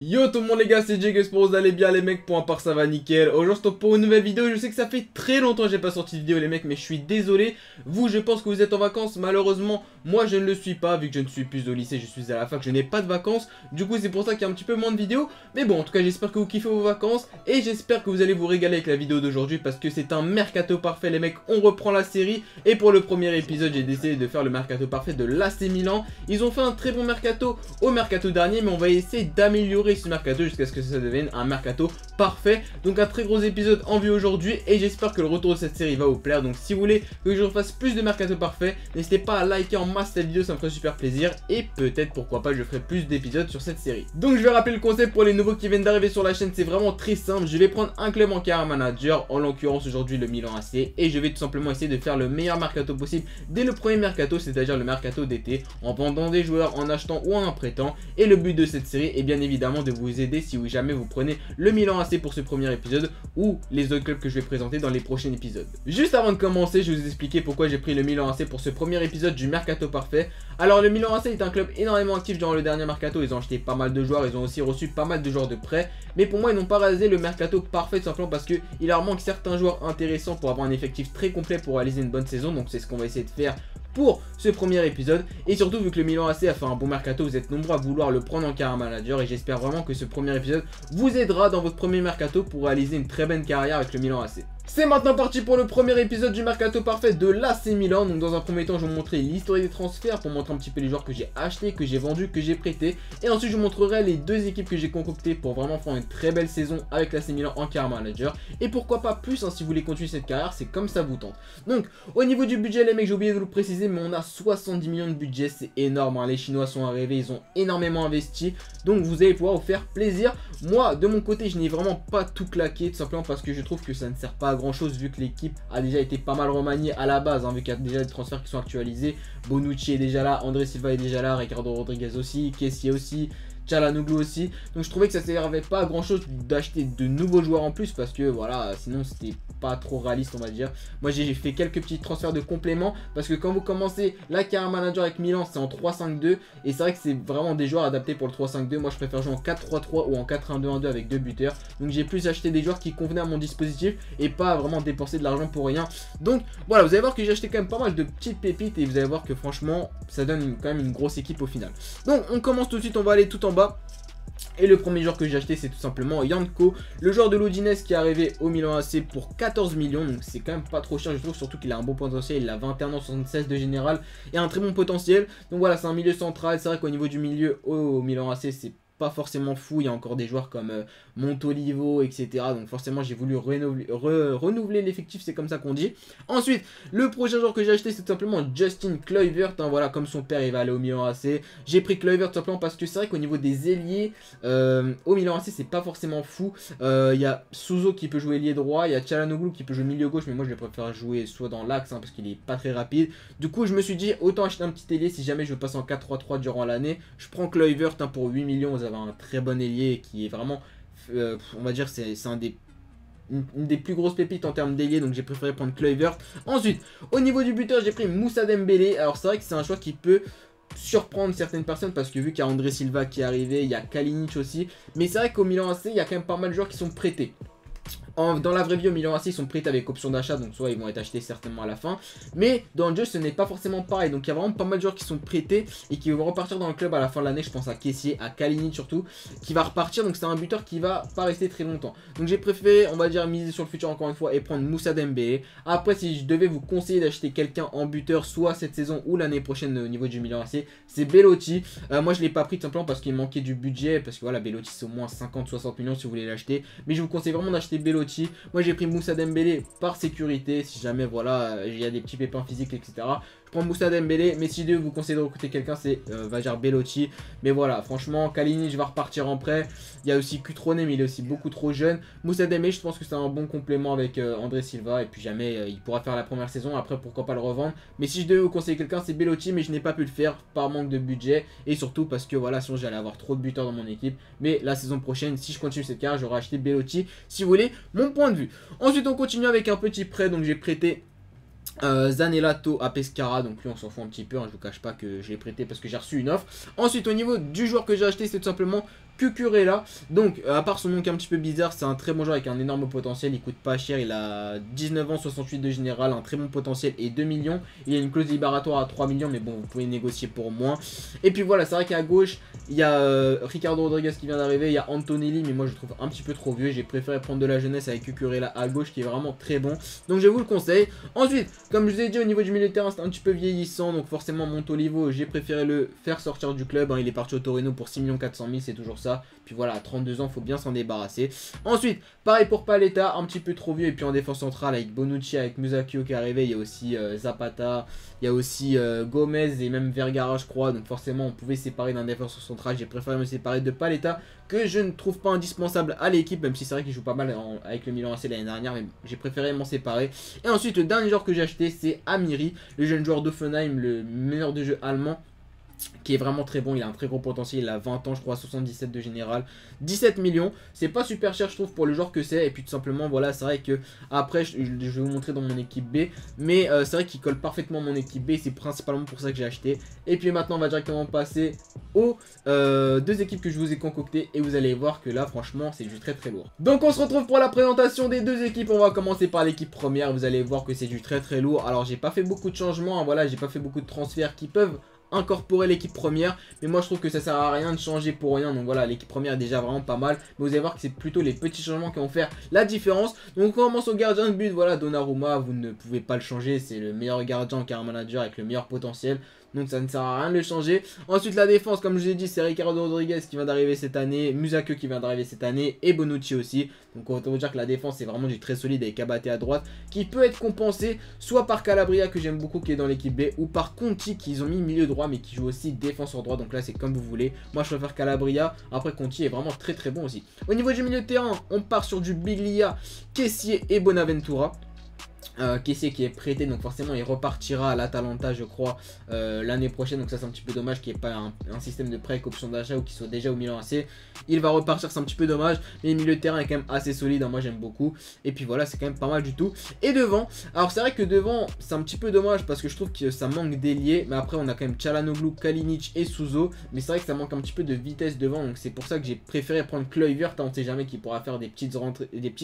Yo tout le monde les gars, c'est Jake, j'espère que vous allez bien les mecs, pour un part ça va nickel. Aujourd'hui je pour une nouvelle vidéo, je sais que ça fait très longtemps que j'ai pas sorti de vidéo les mecs, mais je suis désolé. Vous, je pense que vous êtes en vacances, malheureusement moi je ne le suis pas, vu que je ne suis plus au lycée, je suis à la fac, je n'ai pas de vacances. Du coup c'est pour ça qu'il y a un petit peu moins de vidéos. Mais bon, en tout cas j'espère que vous kiffez vos vacances, et j'espère que vous allez vous régaler avec la vidéo d'aujourd'hui, parce que c'est un mercato parfait les mecs. On reprend la série, et pour le premier épisode j'ai décidé de faire le mercato parfait de l'AC Milan. Ils ont fait un très bon mercato au mercato dernier, mais on va essayer d'améliorer ce mercato jusqu'à ce que ça devienne un mercato parfait. Donc un très gros épisode en vue aujourd'hui, et j'espère que le retour de cette série va vous plaire. Donc si vous voulez que je refasse plus de mercato parfait, n'hésitez pas à liker en masse cette vidéo, ça me ferait super plaisir, et peut-être pourquoi pas je ferai plus d'épisodes sur cette série. Donc je vais rappeler le concept pour les nouveaux qui viennent d'arriver sur la chaîne, c'est vraiment très simple. Je vais prendre un club en carrière manager, en l'occurrence aujourd'hui le Milan AC, et je vais tout simplement essayer de faire le meilleur mercato possible dès le premier mercato, c'est-à-dire le mercato d'été, en vendant des joueurs, en achetant ou en prêtant. Et le but de cette série est bien évidemment de vous aider si jamais vous prenez le Milan AC pour ce premier épisode, ou les autres clubs que je vais présenter dans les prochains épisodes. Juste avant de commencer, je vais vous expliquer pourquoi j'ai pris le Milan AC pour ce premier épisode du mercato parfait. Alors le Milan AC est un club énormément actif durant le dernier mercato, ils ont acheté pas mal de joueurs, ils ont aussi reçu pas mal de joueurs de prêt, mais pour moi ils n'ont pas réalisé le mercato parfait tout simplement parce qu'il leur manque certains joueurs intéressants pour avoir un effectif très complet pour réaliser une bonne saison. Donc c'est ce qu'on va essayer de faire pour ce premier épisode, et surtout vu que le Milan AC a fait un bon mercato, vous êtes nombreux à vouloir le prendre en carrière manager, et j'espère vraiment que ce premier épisode vous aidera dans votre premier mercato pour réaliser une très bonne carrière avec le Milan AC. C'est maintenant parti pour le premier épisode du mercato parfait de l'AC Milan. Donc dans un premier temps je vais vous montrer l'historique des transferts pour montrer un petit peu les joueurs que j'ai achetés, que j'ai vendus, que j'ai prêtés, et ensuite je vous montrerai les deux équipes que j'ai concoctées pour vraiment faire une très belle saison avec l'AC Milan en carrière manager, et pourquoi pas plus hein, si vous voulez continuer cette carrière, c'est comme ça vous tente. Donc au niveau du budget les mecs, j'ai oublié de vous le préciser, mais on a 70 millions de budget, c'est énorme hein. Les Chinois sont arrivés, ils ont énormément investi, donc vous allez pouvoir vous faire plaisir. Moi de mon côté je n'ai vraiment pas tout claqué, tout simplement parce que je trouve que ça ne sert pas à grand chose vu que l'équipe a déjà été pas mal remaniée à la base hein, vu qu'il y a déjà des transferts qui sont actualisés. Bonucci est déjà là, André Silva est déjà là, Ricardo Rodriguez aussi, Kessié aussi, Çalhanoğlu aussi. Donc je trouvais que ça servait pas à grand chose d'acheter de nouveaux joueurs en plus, parce que voilà, sinon c'était pas trop réaliste on va dire. Moi j'ai fait quelques petits transferts de complément, parce que quand vous commencez la carrière manager avec Milan c'est en 3-5-2, et c'est vrai que c'est vraiment des joueurs adaptés pour le 3-5-2. Moi je préfère jouer en 4-3-3 ou en 4-1-2-1-2 avec deux buteurs. Donc j'ai plus acheté des joueurs qui convenaient à mon dispositif, et pas vraiment dépenser de l'argent pour rien. Donc voilà, vous allez voir que j'ai acheté quand même pas mal de petites pépites, et vous allez voir que franchement ça donne quand même une grosse équipe au final. Donc on commence tout de suite, on va aller tout en bas. Et le premier joueur que j'ai acheté c'est tout simplement Janko, le joueur de l'Udinese qui est arrivé au Milan AC pour 14 millions. Donc c'est quand même pas trop cher je trouve, surtout qu'il a un bon potentiel, il a 21 ans, 76 de général et un très bon potentiel. Donc voilà, c'est un milieu central, c'est vrai qu'au niveau du milieu au Milan AC c'est pas forcément fou, il y a encore des joueurs comme Montolivo etc. Donc forcément j'ai voulu renouveler l'effectif, c'est comme ça qu'on dit. Ensuite le prochain joueur que j'ai acheté c'est tout simplement Justin Kluivert hein, voilà, comme son père il va aller au Milan AC. J'ai pris Kluivert tout simplement parce que c'est vrai qu'au niveau des ailiers au Milan AC c'est pas forcément fou. Il y a Suso qui peut jouer ailier droit, il y a Çalhanoğlu qui peut jouer milieu gauche, mais moi je préfère jouer soit dans l'axe hein, parce qu'il est pas très rapide. Du coup je me suis dit autant acheter un petit ailier si jamais je veux passer en 4-3-3 durant l'année. Je prends Kluivert hein, pour 8 millions, vous avez un très bon ailier qui est vraiment on va dire c'est une des plus grosses pépites en termes d'ailier, donc j'ai préféré prendre Kluivert. Ensuite au niveau du buteur j'ai pris Moussa Dembélé. Alors c'est vrai que c'est un choix qui peut surprendre certaines personnes parce que vu qu'il y a André Silva qui est arrivé, il y a Kalinic aussi, mais c'est vrai qu'au Milan AC il y a quand même pas mal de joueurs qui sont prêtés. Dans la vraie vie au Milan AC ils sont prêts avec option d'achat, donc soit ils vont être achetés certainement à la fin, mais dans le jeu ce n'est pas forcément pareil. Donc il y a vraiment pas mal de joueurs qui sont prêtés et qui vont repartir dans le club à la fin de l'année. Je pense à Kessié, à Kalinic surtout, qui va repartir, donc c'est un buteur qui va pas rester très longtemps. Donc j'ai préféré on va dire miser sur le futur encore une fois et prendre Moussa Dembélé. Après si je devais vous conseiller d'acheter quelqu'un en buteur soit cette saison ou l'année prochaine au niveau du Milan AC, c'est Belotti. Moi je l'ai pas pris tout simplement parce qu'il manquait du budget, parce que voilà Belotti c'est au moins 50-60 millions si vous voulez l'acheter, mais je vous conseille vraiment d'acheter Belotti. Moi j'ai pris Moussa Dembélé par sécurité, si jamais voilà il y a des petits pépins physiques etc. Je prends Moussa Dembélé, mais si je vous conseille de recruter quelqu'un c'est va dire Belotti. Mais voilà franchement Kalinic va repartir en prêt. Il y a aussi Cutrone mais il est aussi beaucoup trop jeune. Moussa Dembélé je pense que c'est un bon complément avec André Silva, et puis jamais il pourra faire la première saison, après pourquoi pas le revendre. Mais si je devais vous conseiller quelqu'un c'est Belotti, mais je n'ai pas pu le faire par manque de budget, et surtout parce que voilà sinon j'allais avoir trop de buteurs dans mon équipe. Mais la saison prochaine si je continue cette carrière j'aurai acheté Belotti si vous voulez mon point de vue. Ensuite on continue avec un petit prêt, donc j'ai prêté Zanellato à Pescara, donc lui on s'en fout un petit peu hein, je vous cache pas que je l'ai prêté parce que j'ai reçu une offre. Ensuite au niveau du joueur que j'ai acheté c'est tout simplement Cucurella. Donc à part son nom qui est un petit peu bizarre, c'est un très bon joueur avec un énorme potentiel, il coûte pas cher, il a 19 ans, 68 de général, un très bon potentiel et 2 millions. Il y a une clause libératoire à 3 millions, mais bon, vous pouvez négocier pour moins. Et puis voilà, c'est vrai qu'à gauche, il y a Ricardo Rodriguez qui vient d'arriver, il y a Antonelli, mais moi je le trouve un petit peu trop vieux. J'ai préféré prendre de la jeunesse avec Cucurella à gauche qui est vraiment très bon. Donc je vous le conseille. Ensuite, comme je vous ai dit, au niveau du milieu de terrain, c'est un petit peu vieillissant, donc forcément Montolivo, j'ai préféré le faire sortir du club. Il est parti au Torino pour 6 400 000, c'est toujours ça. Puis voilà, à 32 ans, il faut bien s'en débarrasser. Ensuite, pareil pour Paletta, un petit peu trop vieux. Et puis en défense centrale, avec Bonucci, avec Musacchio qui est arrivé, il y a aussi Zapata, il y a aussi Gomez et même Vergara, je crois. Donc forcément, on pouvait se séparer d'un défenseur central. J'ai préféré me séparer de Paletta, que je ne trouve pas indispensable à l'équipe, même si c'est vrai qu'il joue pas mal avec le Milan AC l'année dernière, mais j'ai préféré m'en séparer. Et ensuite, le dernier joueur que j'ai acheté, c'est Amiri, le jeune joueur d'Offenheim, le meilleur de jeu allemand, qui est vraiment très bon. Il a un très gros potentiel, il a 20 ans je crois, 77 de général, 17 millions, c'est pas super cher je trouve pour le joueur que c'est. Et puis tout simplement voilà, c'est vrai que après je vais vous montrer dans mon équipe B, mais c'est vrai qu'il colle parfaitement à mon équipe B, c'est principalement pour ça que j'ai acheté. Et puis maintenant on va directement passer aux deux équipes que je vous ai concoctées, et vous allez voir que là franchement c'est du très très lourd. Donc on se retrouve pour la présentation des deux équipes. On va commencer par l'équipe première, vous allez voir que c'est du très très lourd. Alors j'ai pas fait beaucoup de changements, voilà, j'ai pas fait beaucoup de transferts qui peuvent incorporer l'équipe première, mais moi je trouve que ça sert à rien de changer pour rien. Donc voilà, l'équipe première est déjà vraiment pas mal, mais vous allez voir que c'est plutôt les petits changements qui vont faire la différence. Donc on commence au gardien de but. Voilà, Donnarumma, vous ne pouvez pas le changer, c'est le meilleur gardien car un manager avec le meilleur potentiel, donc ça ne sert à rien de le changer. Ensuite la défense, comme je vous ai dit, c'est Ricardo Rodriguez qui vient d'arriver cette année, Musacchio qui vient d'arriver cette année, et Bonucci aussi. Donc on va vous dire que la défense c'est vraiment du très solide avec Abate à droite, qui peut être compensé soit par Calabria que j'aime beaucoup qui est dans l'équipe B, ou par Conti qu'ils ont mis milieu droit mais qui joue aussi défenseur droit. Donc là c'est comme vous voulez, moi je préfère Calabria. Après Conti est vraiment très très bon aussi. Au niveau du milieu de terrain, on part sur du Biglia, Kessié et Bonaventura. Kessié qui est prêté, donc forcément il repartira à l'Atalanta je crois l'année prochaine, donc ça c'est un petit peu dommage qu'il n'y ait pas un système de prêt avec option d'achat ou qu'il soit déjà au Milan AC. Il va repartir, c'est un petit peu dommage, mais le milieu de terrain est quand même assez solide, moi j'aime beaucoup. Et puis voilà, c'est quand même pas mal du tout. Et devant, alors c'est vrai que devant c'est un petit peu dommage parce que je trouve que ça manque d'ailier, mais après on a quand même Çalhanoğlu, Kalinic et Souzo, mais c'est vrai que ça manque un petit peu de vitesse devant, donc c'est pour ça que j'ai préféré prendre Kluivert. On ne sait jamais qu'il pourra faire des petites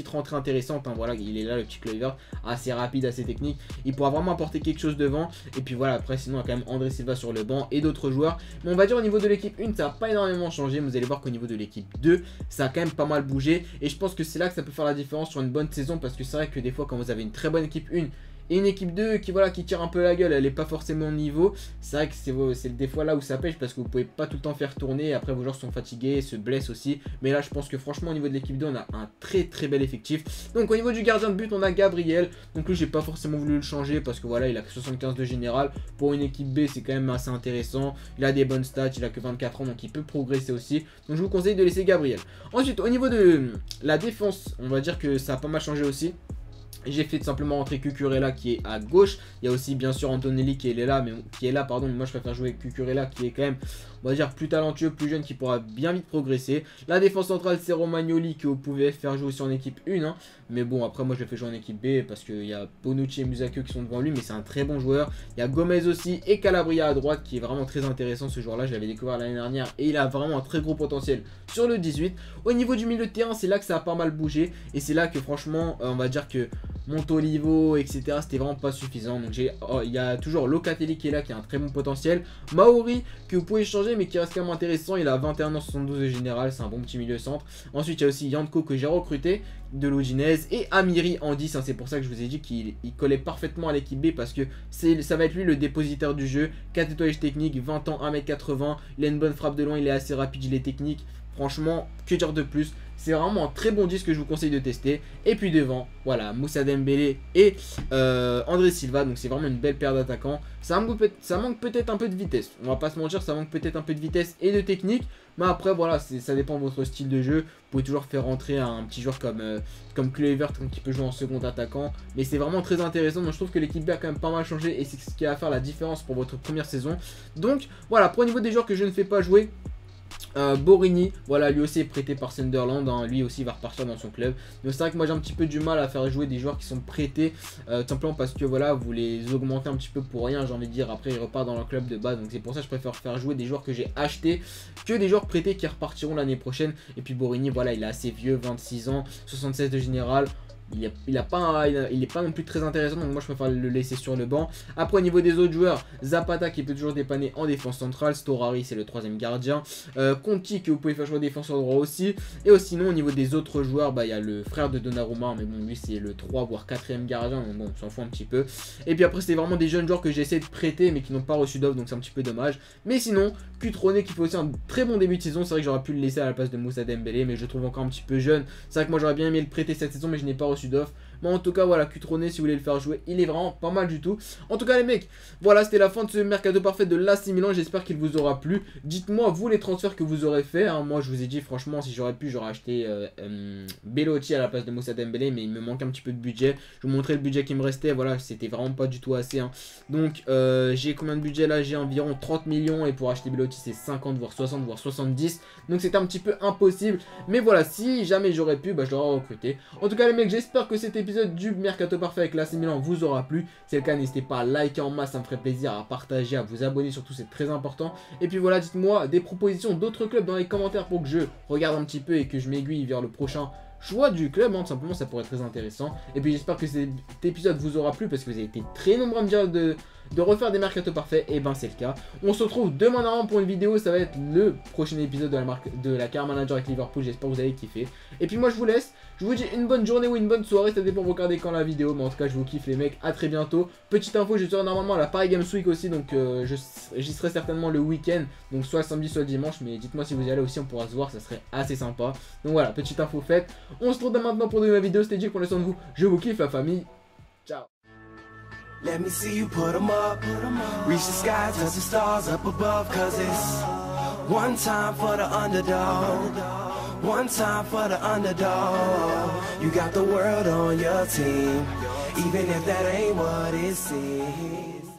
rentrées intéressantes, voilà, il est là le petit Kluivert, assez rapide, assez technique, il pourra vraiment apporter quelque chose devant. Et puis voilà, après sinon on a quand même André Silva sur le banc et d'autres joueurs, mais on va dire au niveau de l'équipe 1 ça n'a pas énormément changé, mais vous allez voir qu'au niveau de l'équipe 2 ça a quand même pas mal bougé, et je pense que c'est là que ça peut faire la différence sur une bonne saison, parce que c'est vrai que des fois quand vous avez une très bonne équipe 1 et une équipe 2 qui voilà qui tire un peu la gueule, elle n'est pas forcément au niveau, c'est vrai que c'est des fois là où ça pêche, parce que vous pouvez pas tout le temps faire tourner, après vos joueurs sont fatigués, se blessent aussi. Mais là je pense que franchement au niveau de l'équipe 2 on a un très très bel effectif. Donc au niveau du gardien de but on a Gabriel, donc lui j'ai pas forcément voulu le changer parce que voilà il a que 75 de général, pour une équipe B c'est quand même assez intéressant, il a des bonnes stats, il a que 24 ans donc il peut progresser aussi, donc je vous conseille de laisser Gabriel. Ensuite au niveau de la défense, on va dire que ça a pas mal changé aussi. J'ai fait tout simplement rentrer Cucurella qui est à gauche. Il y a aussi bien sûr Antonelli qui est là, mais moi je préfère jouer avec Cucurella qui est quand même, on va dire, plus talentueux, plus jeune, qui pourra bien vite progresser. La défense centrale c'est Romagnoli que vous pouvez faire jouer aussi en équipe 1 hein. Mais bon après moi je le fais jouer en équipe B parce qu'il y a Bonucci et Musacchio qui sont devant lui, mais c'est un très bon joueur. Il y a Gomez aussi et Calabria à droite qui est vraiment très intéressant ce joueur là, je l'avais découvert l'année dernière et il a vraiment un très gros potentiel sur le 18. Au niveau du milieu de terrain c'est là que ça a pas mal bougé, et c'est là que franchement on va dire que Montolivo, etc. c'était vraiment pas suffisant. Donc il y a toujours Locatelli qui est là, qui a un très bon potentiel. Maori que vous pouvez changer mais qui reste quand même intéressant. Il a 21 ans, 72 de général, c'est un bon petit milieu centre. Ensuite il y a aussi Yanko que j'ai recruté de l'Udinese, et Amiri en 10 hein. C'est pour ça que je vous ai dit qu'il collait parfaitement à l'équipe B, parce que ça va être lui le dépositaire du jeu. 4 étoiles techniques, 20 ans, 1m80, il a une bonne frappe de loin, il est assez rapide, il est technique. Franchement, que dire de plus? C'est vraiment un très bon 10 que je vous conseille de tester. Et puis devant, voilà, Moussa Dembélé et André Silva. Donc c'est vraiment une belle paire d'attaquants. Ça manque peut-être un peu de vitesse. On va pas se mentir, ça manque peut-être un peu de vitesse et de technique. Mais après, voilà, ça dépend de votre style de jeu. Vous pouvez toujours faire rentrer un petit joueur comme Kluivert qui peut jouer en second attaquant. Mais c'est vraiment très intéressant. Donc je trouve que l'équipe B a quand même pas mal changé, et c'est ce qui va faire la différence pour votre première saison. Donc voilà, pour au niveau des joueurs que je ne fais pas jouer, Borini, voilà, lui aussi est prêté par Sunderland, hein, lui aussi va repartir dans son club. Donc c'est vrai que moi j'ai un petit peu du mal à faire jouer des joueurs qui sont prêtés, tout simplement parce que voilà, vous les augmentez un petit peu pour rien, j'ai envie de dire, après ils repartent dans leur club de base. Donc c'est pour ça que je préfère faire jouer des joueurs que j'ai achetés que des joueurs prêtés qui repartiront l'année prochaine. Et puis Borini, voilà, il est assez vieux, 26 ans, 76 de général. Il est pas non plus très intéressant, donc moi je préfère le laisser sur le banc. Après au niveau des autres joueurs, Zapata qui peut toujours dépanner en défense centrale, Storari c'est le 3ème gardien, Conti que vous pouvez faire jouer défenseur droit aussi. Et sinon au niveau des autres joueurs, bah il y a le frère de Donnarumma, mais bon lui c'est le 3 voire 4ème gardien, donc bon on s'en fout un petit peu. Et puis après c'est vraiment des jeunes joueurs que j'ai essayé de prêter mais qui n'ont pas reçu d'offre, donc c'est un petit peu dommage. Mais sinon, Cutrone qui fait aussi un très bon début de saison, c'est vrai que j'aurais pu le laisser à la place de Moussa Dembélé, mais je le trouve encore un petit peu jeune. C'est vrai que moi j'aurais bien aimé le prêter cette saison mais je n'ai pas reçu d'offre. Mais en tout cas voilà, Cutrone si vous voulez le faire jouer, il est vraiment pas mal du tout. En tout cas les mecs, voilà c'était la fin de ce mercato parfait de l'AC Milan. J'espère qu'il vous aura plu. Dites-moi vous les transferts que vous aurez fait, hein. Moi je vous ai dit franchement si j'aurais pu j'aurais acheté Belotti à la place de Moussa Dembélé, mais il me manque un petit peu de budget. Je vous montrer le budget qui me restait, voilà c'était vraiment pas du tout assez, hein. Donc j'ai combien de budget là? J'ai environ 30 millions et pour acheter Belotti c'est 50 voire 60 voire 70. Donc c'était un petit peu impossible. Mais voilà, si jamais j'aurais pu, bah je l'aurais recruté. En tout cas les mecs, j'espère que cet épisode du mercato parfait avec l'AC Milan vous aura plu. Si c'est le cas, n'hésitez pas à liker en masse, ça me ferait plaisir, à partager, à vous abonner, surtout c'est très important. Et puis voilà, dites-moi des propositions d'autres clubs dans les commentaires pour que je regarde un petit peu et que je m'aiguille vers le prochain choix du club, hein, tout simplement ça pourrait être très intéressant. Et puis j'espère que cet épisode vous aura plu parce que vous avez été très nombreux à me dire de refaire des mercato parfaits, et ben c'est le cas. On se retrouve demain normalement pour une vidéo, ça va être le prochain épisode de la Car Manager avec Liverpool, j'espère que vous avez kiffé. Et puis moi je vous laisse, je vous dis une bonne journée ou une bonne soirée, ça dépend de vous regarder quand la vidéo, mais en tout cas je vous kiffe les mecs, à très bientôt. Petite info, je serai normalement à la Paris Games Week aussi, donc j'y serai certainement le week-end, donc soit samedi soit dimanche, mais dites-moi si vous y allez aussi, on pourra se voir, ça serait assez sympa. Donc voilà, petite info faite, on se retrouve dès maintenant pour de nouvelles vidéos, c'était Jake, prenez soin de vous, je vous kiffe la famille, ciao. Let me see you put 'em up, reach the sky, touch the stars up above, cause it's one time for the underdog, one time for the underdog. You got the world on your team, even if that ain't what it seems.